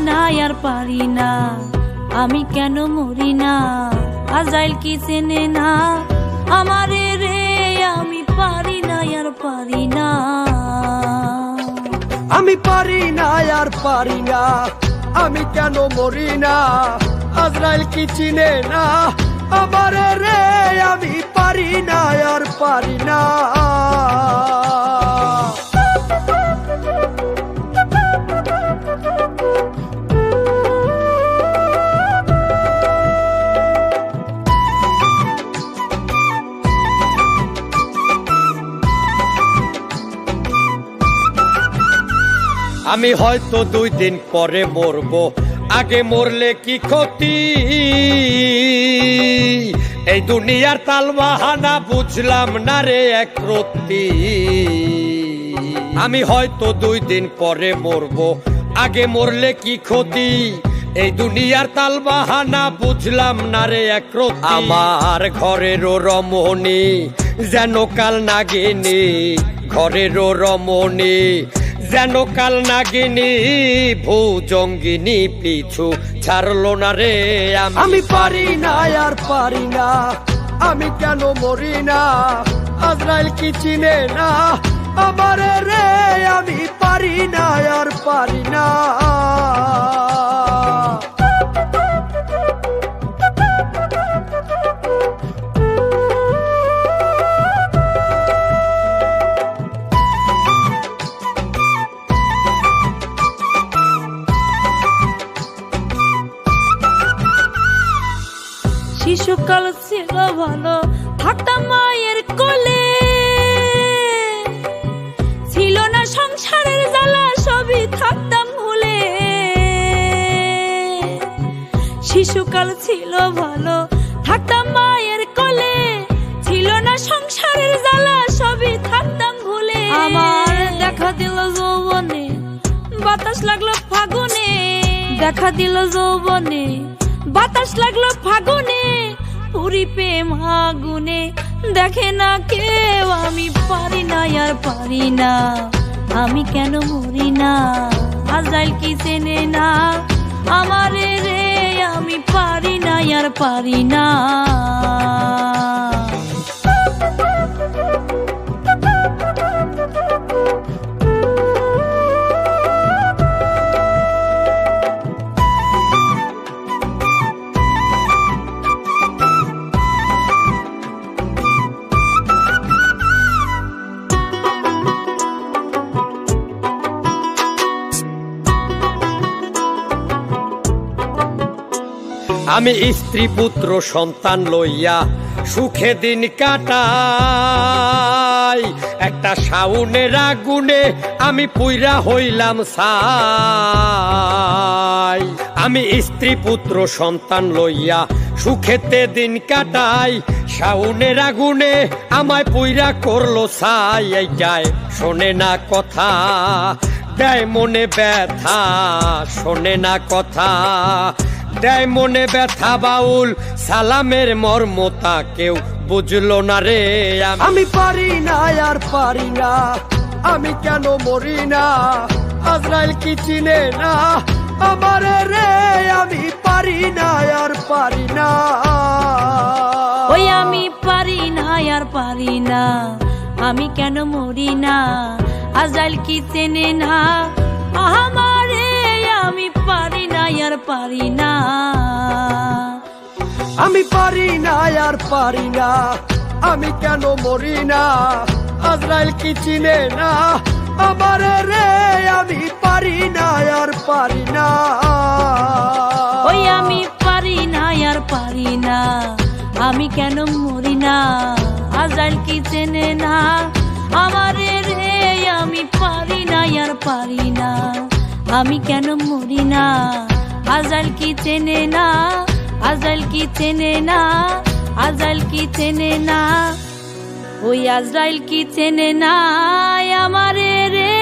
না আর পারি না, আমি কেন মরি না, আজরাইল কি চেনে না আমারে রে, আমি পারি না আর পারি না। আমি পারি না আর পারি না, আমি কেন মরি না, আজরাইল কি চিনে না আমারে রে, আমি পারি না আর পারি না। আমি হয়তো 2 দিন পরে মরবো, আগে মরলে কি ক্ষতি, এই দুনিয়ার তালবাহানা বুঝলাম না রে একরত্তি। আমি হয়তো 2 দিন পরে মরবো, আগে মরলে কি ক্ষতি, এই দুনিয়ার তালবাহানা বুঝলাম না রে একরত্তি। আমার ঘরেরও রমণী যেন কাল নাগিনী, ঘরেরও রমণী যেন কাল নাগিনী, ভুজঙ্গিনী পিছু ছাড়লো না রে। আমি পারি না আর পারি না, আমি কেন মরি না, আজরাইল কি চিনে না আমারে রে, আমি পারি না আর পারি না। শিশুকাল ছিল ভালো, থাকতাম মায়ের কোলে, ছিল না সংসারের জ্বালা, সবই থাকতাম ভুলে। শিশুকাল ছিল ভালো, থাকতাম মায়ের কোলে, ছিল না সংসারের জ্বালা, সবই থাকতাম ভুলে। আমার দেখা দিল যৌবনে, বাতাস লাগলো ফাগুনে, দেখা দিল যৌবনে, বাতাস লাগলো ফাগুনে, পুরি প্রেম আগুনে, দেখে না কেউ, আমি পারি না আর পারি না, আমি কেন মরি না, আজরাইল কি চেনে না আমারে রে, আমি পারি না আর পারি না। আমি স্ত্রী পুত্র সন্তান লইয়া সুখে দিন কাটাই, একটা শাওনের আগুনে আমি পুইরা হইলাম ছাই। আমি স্ত্রী পুত্র সন্তান লইয়া সুখেতে দিন কাটাই, শাওনের আগুনে আমায় পুইরা করলো ছাই। এই যায় শোনে না কথা, দেয় মনে ব্যথা, শোনে না কথা, দেয় মনে ব্যথা বাউল, সালামের মর্মতা কেউ বুঝলো না রে। আমি পারি না আর পারি না, আমি কেন মরি না, আজরাইল কি চিনে না আমারে রে, আমি পারি না আর পারি না। ওই আমি পারি না আর পারি না, আমি কেন মরি না, আজরাইল কি চেনে না আমারে, আমি পারি না আর পারি না। আমি পারি না আর পারি না, আমি কেন মরি না, আজরাইল কি চিনে না আমারে রে, আমি পারি না আর পারি না। ওই আমি পারি না আর পারি না, আমি কেন মরি না, আজরাইল কি চেনে না আমারে রে, আমি পারি না আর পারি না, আমি কেন মরি না, আজরাইল কি চেনে না, আজরাইল কি চেনে না, আজরাইল কি চেনে না, ওই আজরাইল কি চেনে না আমারে রে,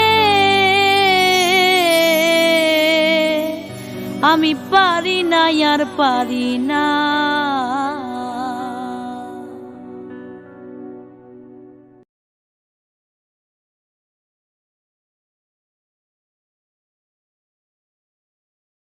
আমি পারি না আর পারি না।